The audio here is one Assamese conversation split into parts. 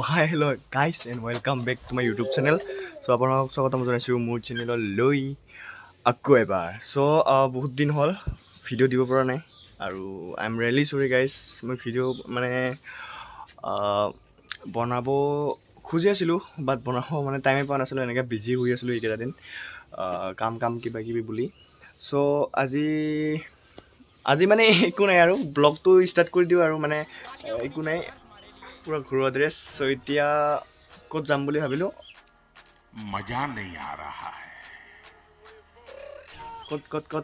hi, hello guys and welcome back to my YouTube channel. So আপোনালোক স্বাগতম জনাইছো মোৰ চেনেললৈ আকৌ এবাৰ. So বহুত দিন হ'ল ভিডিও দিব পৰা নাই আৰু আই এম ৰিয়েলি সৰি গাইজ. মই ভিডিও মানে বনাব খুজি আছিলোঁ বাট বনাব মানে টাইমে পোৱা নাছিলোঁ, এনেকৈ বিজি হৈ আছিলোঁ এইকেইটা দিন কাম কিবা কিবি বুলি. চ' আজি মানে একো নাই আৰু ব্লগটো ষ্টাৰ্ট কৰি দিওঁ আৰু মানে একো নাই পুৰা ঘৰুৱা ড্ৰেছ. চ' এতিয়া ক'ত যাম বুলি ভাবিলোঁ, মজা নেই আ ৰহা হে.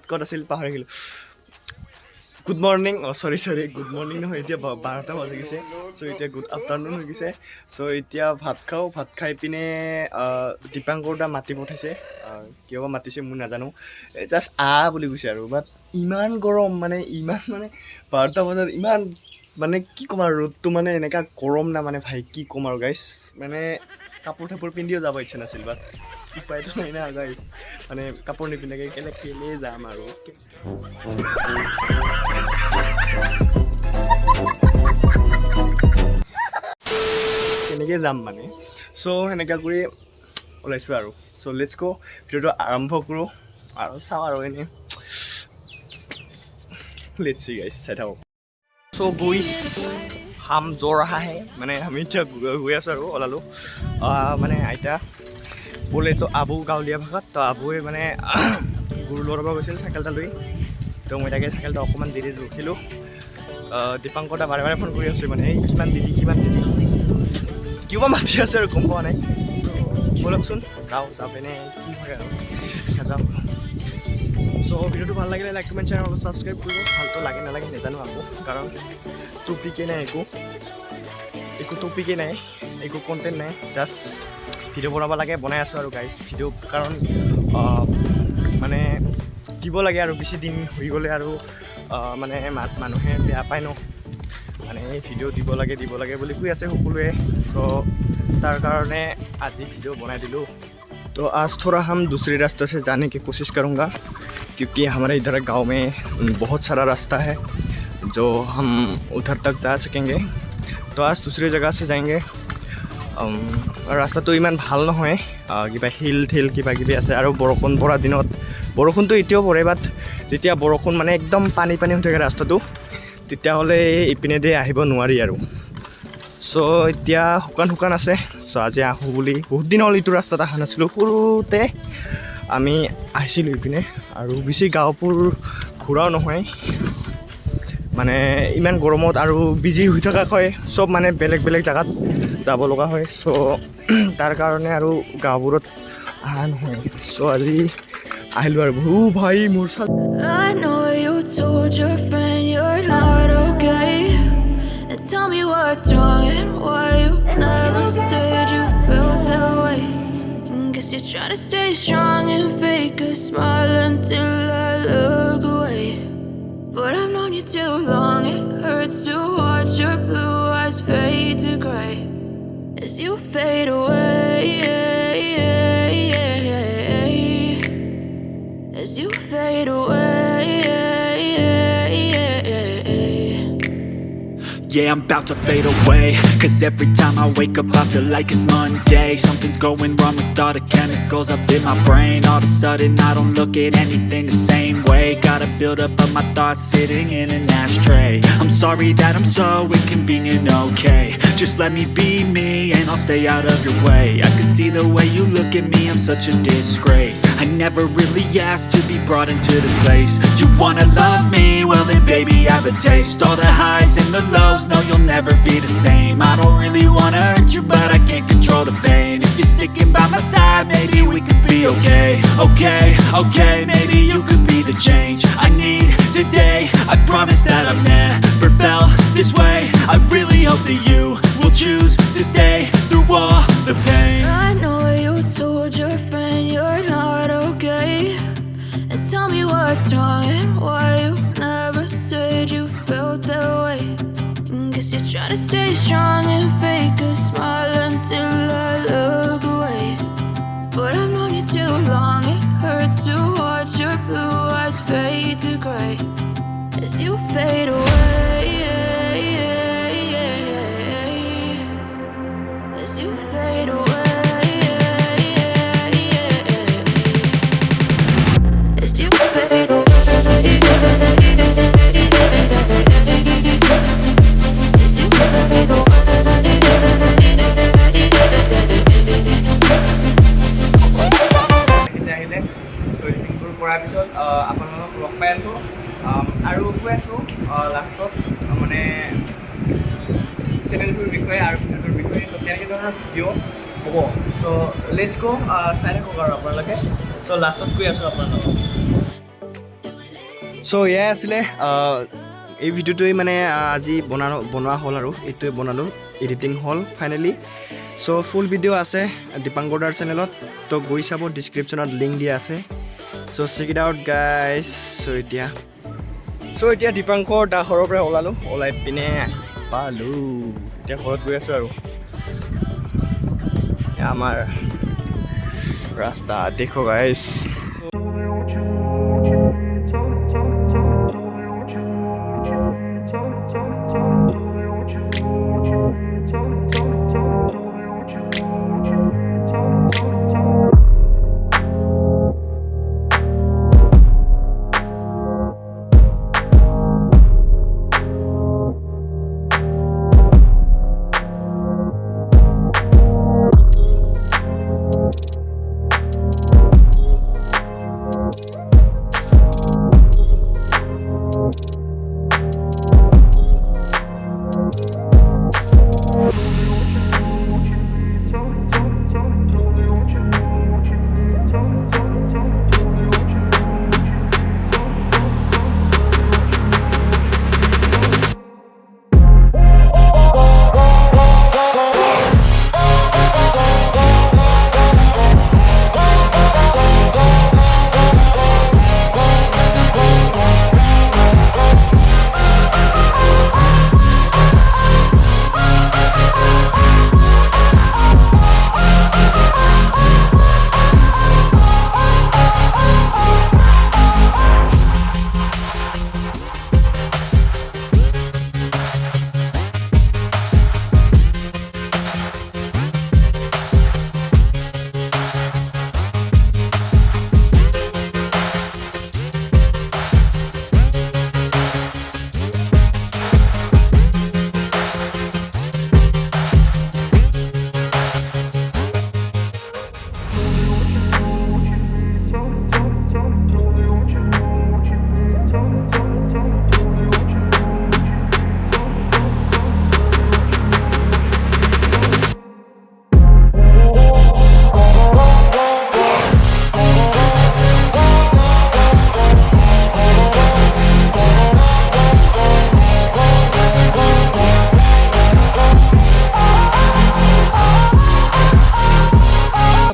ক'ত আছিল পাহৰি গ'লোঁ. গুড মৰ্ণিং, চৰি গুড মৰ্ণিং নহয়, এতিয়া 12টা বাজি গৈছে. চ' এতিয়া গুড আফটাৰনুন হৈ গৈছে. চ' এতিয়া ভাত খাই পিনে দীপাংকৰ দা মাতি পঠাইছে. কিয় বা মাতিছে মই নাজানো, জাষ্ট বুলি কৈছে আৰু. বাট ইমান গৰম মানে 12টা বজাত ইমান মানে কি ক'ম আৰু, ৰ'দটো মানে এনেকুৱা গৰম না মানে ভাই কি ক'ম আৰু গাইজ. মানে কাপোৰ পিন্ধিও যাব ইচ্ছা নাছিল, বাট উপায়টো নাই না গাইজ. মানে কাপোৰ নিপিন্ধাকৈ কেলে যাম আৰু. কেনেকৈ যাম মানে. চ' সেনেকৈ কৰি ওলাইছোঁ আৰু. চ' লেটছ গ' ভিডিঅ'টো আৰম্ভ কৰোঁ আৰু চাওঁ আৰু এনেই লেটছ চি গাইজ, চাই থাকক. চ' গৈছ হাম জ্বৰ আহাহে মানে আমি এতিয়া গৈ আছোঁ আৰু ওলালোঁ. মানে আইতা বোলে তো আবু গাঁৱলীয়া ভাষাত, তো আবুৱে মানে গৰু লৰাব গৈছিল চাইকেলটা লৈ. তো মই তাকে চাইকেলটা অকণমান দেৰি ৰখিলোঁ. দীপাংকৰ দা বাৰে ফোন কৰি আছে মানে, এই কিমান দিলি কিবা মাতি আছে আৰু গম পোৱা নাই. ব'লকচোন যাওঁ পিনে কি হয় আৰু দেখা যাওঁ. চ' ভিডিঅ'টো ভাল লাগিলে লাইক কমেণ্ট শ্বেয়াৰ অলপ ছাবস্ক্ৰাইব কৰিব. ভালটো লাগে নালাগে নাজানো আকৌ, কাৰণ টপিকেই নাই, একো টপিকেই নাই, একো কণ্টেণ্ট নাই, জাষ্ট ভিডিঅ' বনাব লাগে, বনাই আছোঁ আৰু গাইজ ভিডিঅ'. কাৰণ মানে দিব লাগে আৰু বেছি দিন হৈ গ'লে আৰু মানে মানুহে বেয়া পায় ন, মানে ভিডিঅ' দিব লাগে বুলি কৈ আছে সকলোৱে. তো তাৰ কাৰণে আজি ভিডিঅ' বনাই দিলোঁ. तो आज थोड़ा हम दूसरे रास्ते से जाने की कोशिश करूँगा, क्योंकि हमारे इधर गांव में बहुत सारा रास्ता है जो हम उधर तक जा सकेंगे. तो आज दूसरी जगह से जाएंगे. ৰাস্তাটো ইমান ভাল নহয়, কিবা হিল কিবা কিবি আছে আৰু বৰষুণ পৰা দিনত বৰষুণটো এতিয়াও পৰে, বাট যেতিয়া বৰষুণ মানে একদম পানী হৈ থাকে ৰাস্তাটো, তেতিয়াহ'লে ইপিনেদি আহিব নোৱাৰি আৰু. চ' এতিয়া শুকান আছে. চ' আজি আহোঁ বুলি বহুত দিন হ'ল এইটো ৰাস্তাত অহা নাছিলোঁ. সৰুতে আমি আহিছিলোঁ ইপিনে, আৰু বেছি গাঁওবোৰ ঘূৰাও নহয় মানে ইমান গৰমত আৰু বিজি হৈ থকা হয়, চব মানে বেলেগ জেগাত যাব লগা হয়. চ' তাৰ কাৰণে আৰু গাঁওবোৰত অহা নহয়. চ' আজি আহিলোঁ আৰু ভাই মোৰ চাল. Tell me what's wrong and why you never said you felt that way. Guess you're trying to stay strong and fake a smile until I look away. But I've known you too long, it hurts to watch your blue eyes fade to grey as you fade away, as you fade away. Yeah, I'm about to fade away, cause every time I wake up I feel like it's Monday. Something's going wrong with all the chemicals up in my brain. All of a sudden I don't look at anything the same way. Got a build-up of my thoughts sitting in an ashtray. I'm sorry that I'm so inconvenient, okay. Just let me be me and I'll stay out of your way. I can see the way you look at me, I'm such a disgrace. I never really asked to be brought into this place. You wanna love me? Well then baby I have a taste. All the highs and the lows, no you'll never be the same. I don't really wanna hurt you, but I can't control the pain. If you're sticking by my side, maybe we could be okay. Okay, maybe you could be the change I need today. I promise that I've never felt this way. I really hope that you will choose to stay through all the pain. I know you told your friend you're not okay, and tell me what's wrong and why you never said you felt that way. Guess you're trying to stay strong and fake a smile until I look away. But I've known you too long, it hurts to watch your blue eyes fade to grey as you fade away, কৰাৰ পিছত আপোনালোকক লগ পাই আছোঁ আৰু কৈ আছোঁ লাষ্টত মানে চেনেলটোৰ বিষয়ে আৰু ভিডিঅ'টোৰ বিষয়ে কেনেকৈ ধৰণৰ ভিডিঅ' হ'ব চ' লেটছ গ' চাই থাকক আৰু আপোনালোকে চ' লাষ্টত কৈ আছোঁ আপোনালোকক চ' এয়াই আছিলে এই ভিডিঅ'টোৱে মানে আজি বনোৱা হ'ল আৰু এইটোৱে বনালোঁ এডিটিং হ'ল ফাইনেলি চ' ফুল ভিডিঅ' আছে দীপাংকৰ দাৰ চেনেলত তো গৈ চাব ডিছক্ৰিপশ্যনত লিংক দিয়া আছে so' check it out guys so' এতিয়া দীপাংকৰ দা ঘৰৰ পৰা ওলাই পিনে পালোঁ এতিয়া ঘৰত গৈ আছোঁ আৰু আমাৰ ৰাস্তা দেখো গাইজ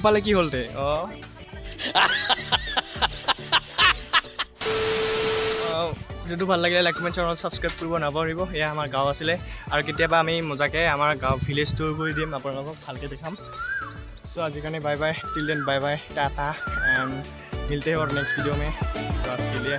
পালে কি হ'ল ভিডিঅ'টো ভাল লাগিলে লাইক কমেণ্ট চেনেল ছাবস্ক্ৰাইব কৰিব নাপাহৰিব এয়া আমাৰ গাঁও আছিলে আৰু কেতিয়াবা আমি মজাকৈ আমাৰ গাঁও ভিলেজ টুৰ কৰি দিম আপোনালোকক ভালকৈ দেখাম চ' আজি কাৰণে bye bye till then bye bye tata and মিলতে हैं और नेक्स्ट वीडियो में तो आज के लिए